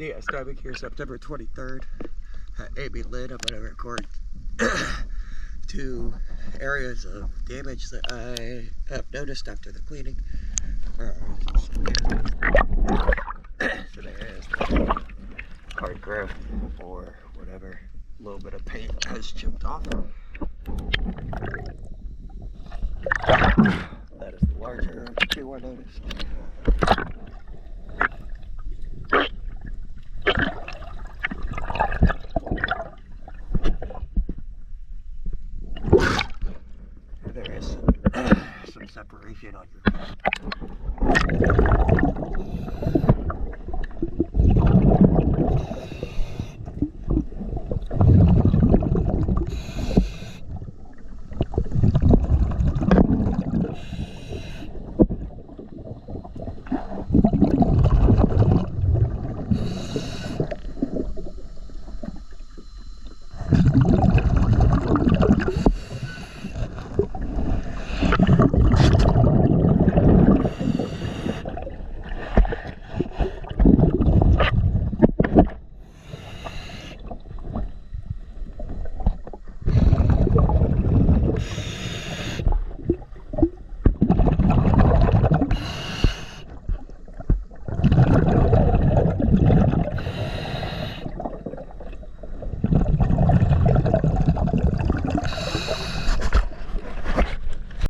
DS driving here September 23rd at Amy Lynn. I'm going to record 2 areas of damage that I have noticed after the cleaning. So there is the hard growth or whatever, a little bit of paint has chipped off. That is the larger of the 2 I noticed. There is some separation on your